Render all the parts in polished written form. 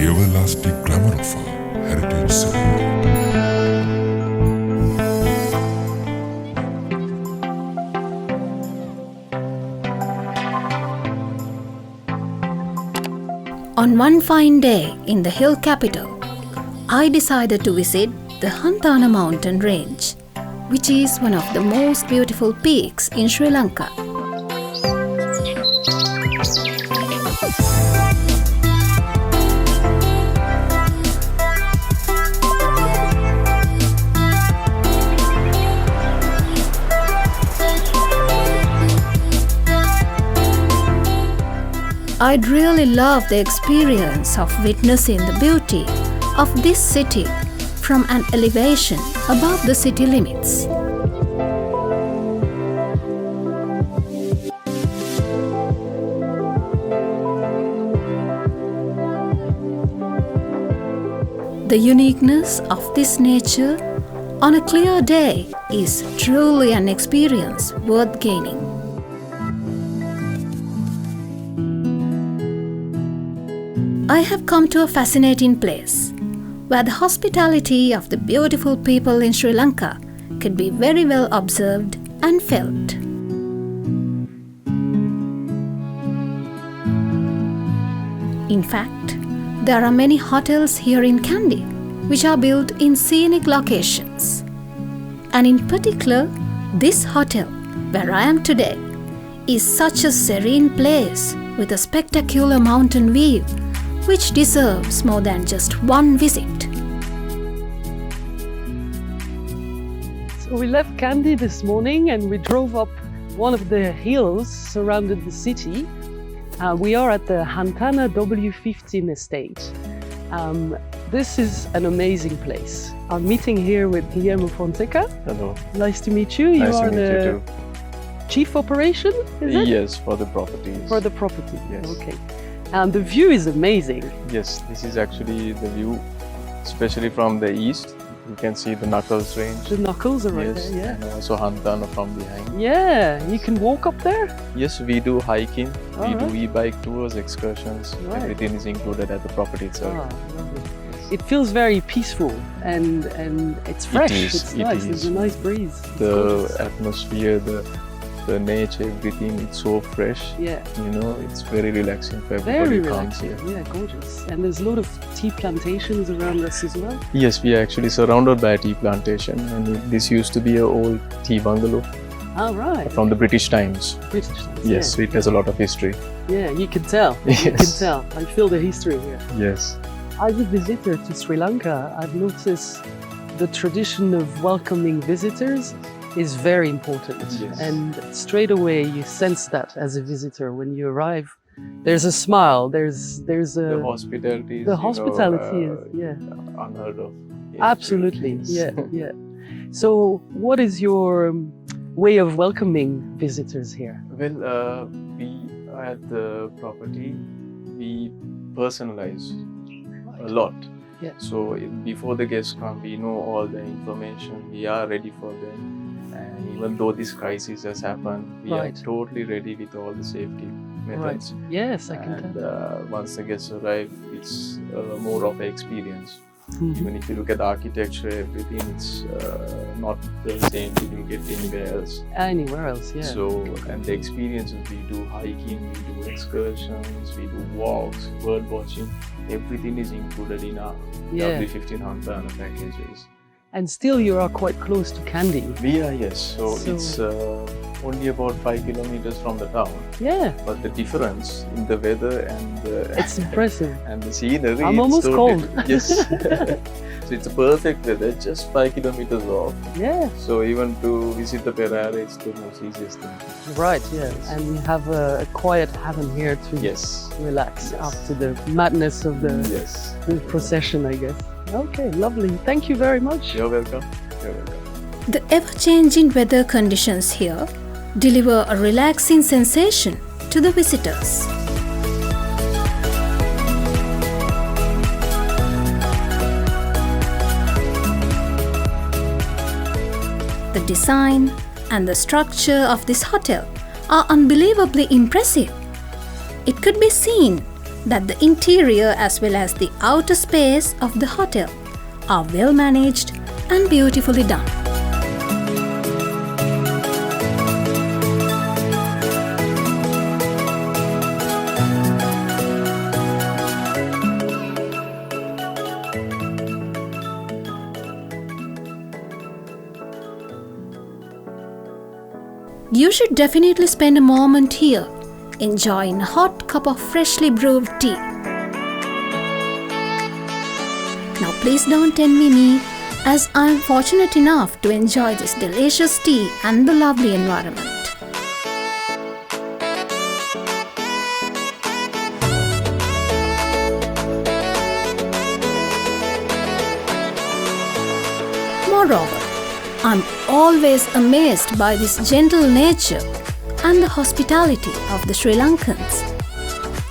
the everlasting glamour of our heritage city. On one fine day in the hill capital, I decided to visit the Senkanda mountain range, which is one of the most beautiful peaks in Sri Lanka. I'd really love the experience of witnessing the beauty of this city from an elevation above the city limits. The uniqueness of this nature on a clear day is truly an experience worth gaining. I have come to a fascinating place where the hospitality of the beautiful people in Sri Lanka could be very well observed and felt. In fact, there are many hotels here in Kandy which are built in scenic locations. And in particular, this hotel where I am today is such a serene place with a spectacular mountain view which deserves more than just one visit. So we left Kandy this morning and we drove up one of the hills surrounding the city. We are at the Senkanda W15 estate. This is an amazing place. I'm meeting here with Guillermo Fonseca. Hello. Nice to meet you. Nice you are to meet the you too. chief operation, is it? Yes, for the properties. For the property, Yes. Okay. And the view is amazing. Yes, this is actually the view, especially from the east. You can see the Knuckles range. The knuckles are right Yes, there, and also Senkanda from behind. yeah. Yeah, you can walk up there? Yes, we do hiking, we Alright. do e-bike tours, excursions. Right. Everything is included at the property itself. Ah, lovely. It feels very peaceful and it's fresh. is, It's it nice. is. There's a nice breeze. It's The gorgeous. atmosphere, the nature, everything, it's so fresh. Yeah, It's very relaxing for everybody very who comes relaxing. here. Yeah, gorgeous. And there's a lot of tea plantations around us as well. Yes, we are actually surrounded by a tea plantation, and this used to be an old tea bungalow Ah, right. from the British times. British times. Yes, Yeah. it has a lot of history. Yeah, you can tell. You can Yes. tell. I feel the history here. Yes. As a visitor to Sri Lanka, I've noticed the tradition of welcoming visitors is very important. Yes. And straight away you sense that as a visitor when you arrive. There's a smile, there's The a hospitality is, the hospitality is unheard of. Yes, absolutely. yes. Yeah, yeah. So what is your way of welcoming visitors here? Well, we at the property, we personalize a lot. Yeah. So before the guests come, we know all the information. We are ready for them. And even though this crisis has happened, we Right. are totally ready with all the safety methods. Yes, I can And tell. once the guests arrive, it's more of an experience. Mhm. Even if you look at the architecture, everything, it's not the same that you get anywhere else. Anywhere else, yeah. So, and the experiences, we do hiking, we do excursions, we do walks, bird watching, everything is included in our Yeah. W15 Senkanda packages. And still you are quite close to Kandy. We are, yes, so So- it's only about 5 kilometers from the town, Yeah, but the difference in the weather and it's impressive. and the scenery. I'm it's almost totally- cold. Yes. So it's a perfect weather, just 5 kilometers off. Yeah, So even to visit the Perara, it's the most easiest thing. right, yeah. And we have a quiet haven here to Yes. relax Yes. after the madness of the Yes. procession, I guess. Okay, lovely. Thank you very much. You're welcome. You're welcome. The ever-changing weather conditions here deliver a relaxing sensation to the visitors. The design and the structure of this hotel are unbelievably impressive. It could be seen that the interior as well as the outer space of the hotel are well managed and beautifully done. You should definitely spend a moment here, enjoying a hot cup of freshly brewed tea. Now please don't envy me, as I am fortunate enough to enjoy this delicious tea and the lovely environment. Moreover, I'm always amazed by this gentle nature and the hospitality of the Sri Lankans.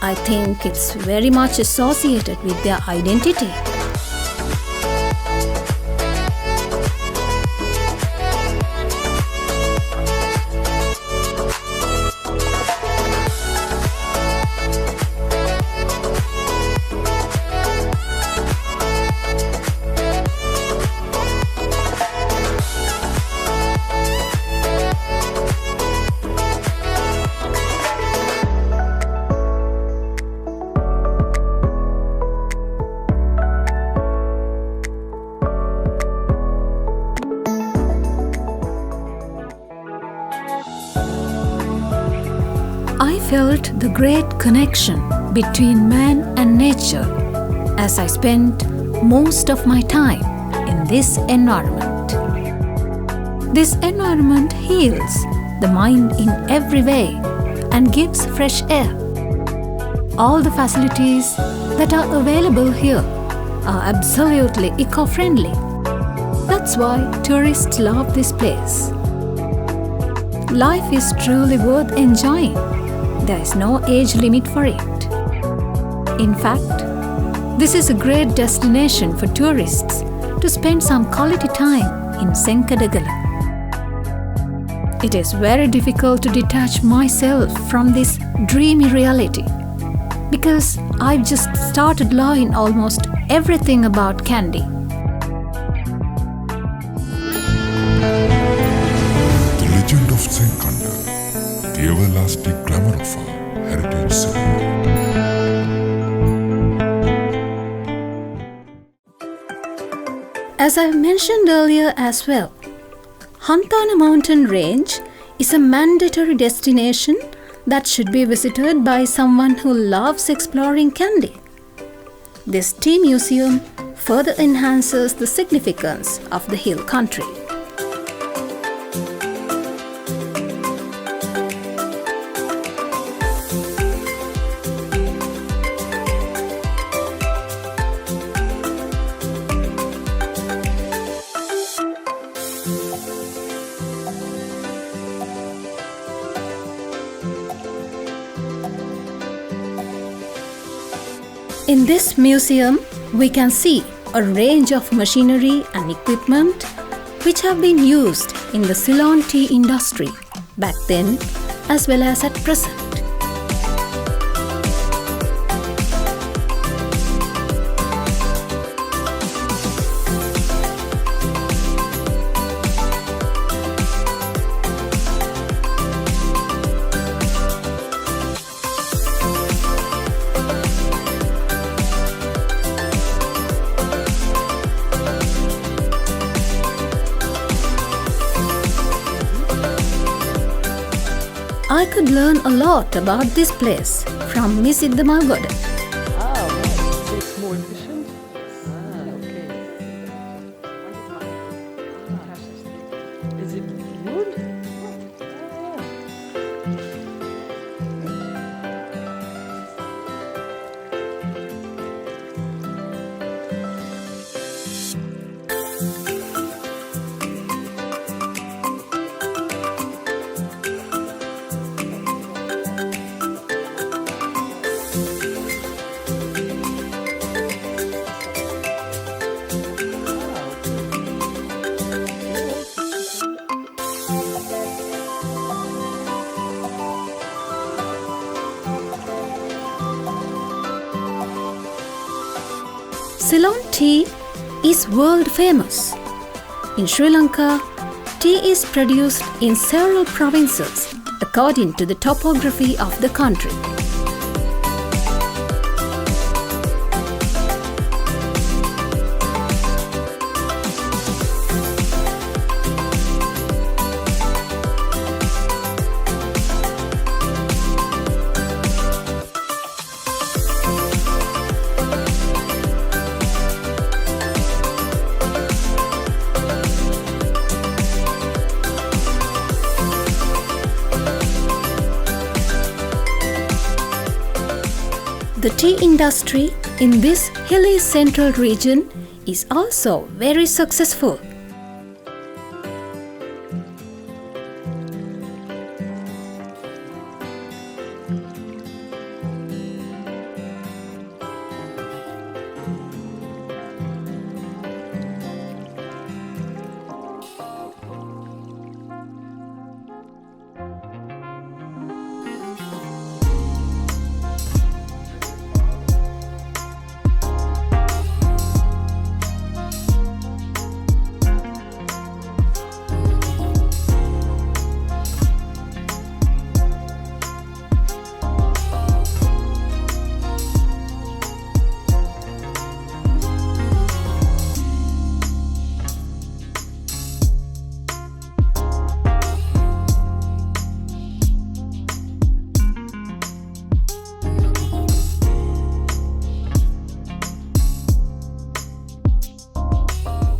I think it's very much associated with their identity. I felt the great connection between man and nature as I spent most of my time in this environment. This environment heals the mind in every way and gives fresh air. All the facilities that are available here are absolutely eco-friendly. That's why tourists love this place. Life is truly worth enjoying. There is no age limit for it. In fact, this is a great destination for tourists to spend some quality time in Senkadagala. It is very difficult to detach myself from this dreamy reality because I've just started learning almost everything about Kandy. The legend of Senkanda, the everlasting glamour of our heritage city. As I mentioned earlier as well, Hantana mountain range is a mandatory destination that should be visited by someone who loves exploring Kandy. This tea museum further enhances the significance of the hill country. In this museum, we can see a range of machinery and equipment which have been used in the Ceylon tea industry back then as well as at present. I could learn a lot about this place from Miss Iddamalgoda. Ah, right. So it's more efficient? Ah, okay. Is it wood? Ceylon tea is world famous. In Sri Lanka, tea is produced in several provinces according to the topography of the country. The tea industry in this hilly central region is also very successful.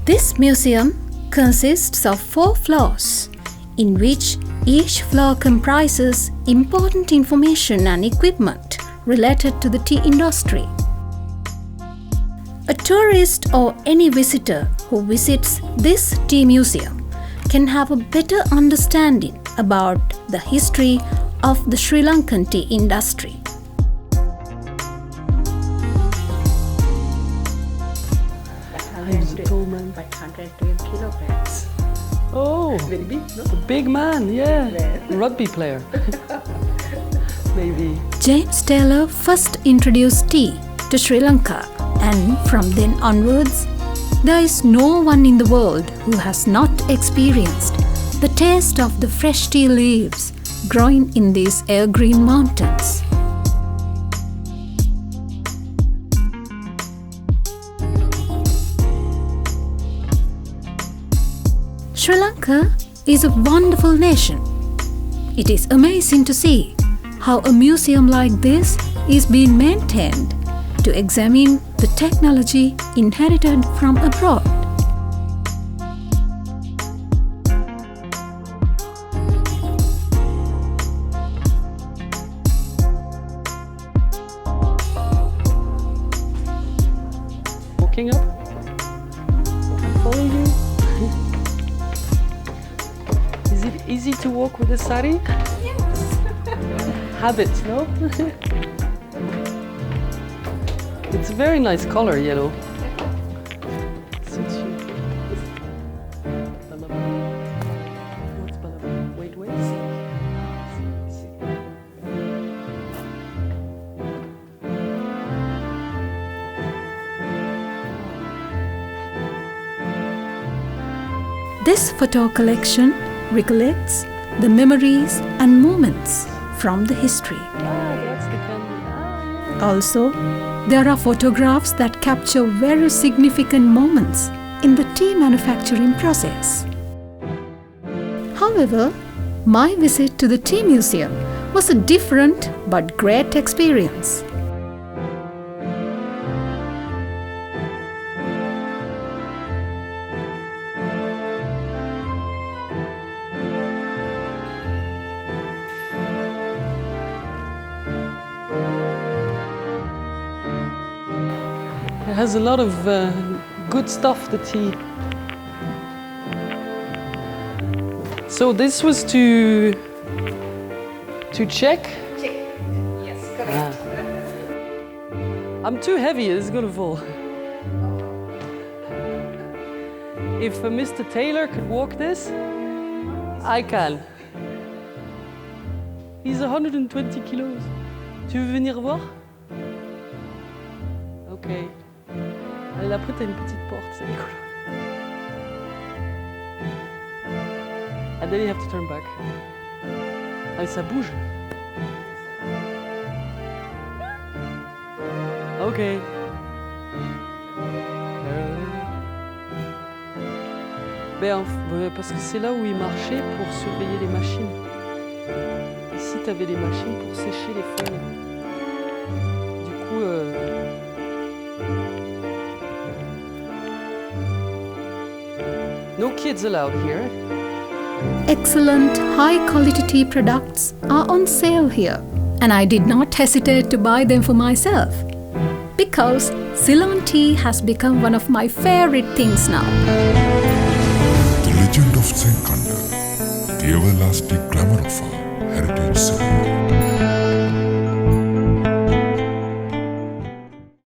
This museum consists of 4 floors, in which each floor comprises important information and equipment related to the tea industry. A tourist or any visitor who visits this tea museum can have a better understanding about the history of the Sri Lankan tea industry. By 112 kilograms. Oh, Very big, no? a big man, yeah. Yeah. Rugby player. Maybe. James Taylor first introduced tea to Sri Lanka, and from then onwards, there is no one in the world who has not experienced the taste of the fresh tea leaves growing in these evergreen mountains. Sri Lanka is a wonderful nation. It is amazing to see how a museum like this is being maintained to examine the technology inherited from abroad. Walking up. I'll follow you. Is it easy to walk with a sari? Yes. Habit, no? It's a very nice color, yellow. Suits you. Balaba. What's balaba? Wait, wait. This photo collection recollects the memories and moments from the history. That's the candy. Also, there are photographs that capture very significant moments in the tea manufacturing process. However, my visit to the tea museum was a different but great experience. It has a lot of good stuff, the tea. So this was to check. Check. Yes, correct. I'm too heavy, it's gonna fall. If Mr. Taylor could walk this, I can. He's 120 kilos. Tu veux venir voir? Okay. Et après, t'as une petite porte, c'est rigolo. And then you have to turn back. Ah, et ça bouge. Ok. Parce que c'est là où ils marchaient pour surveiller les machines. Ici, t'avais les machines pour sécher les feuilles. Du coup, no kids allowed here. Excellent high-quality tea products are on sale here, and I did not hesitate to buy them for myself because Ceylon tea has become one of my favorite things now. The legend of Senkanda, the everlasting glamour of our heritage city.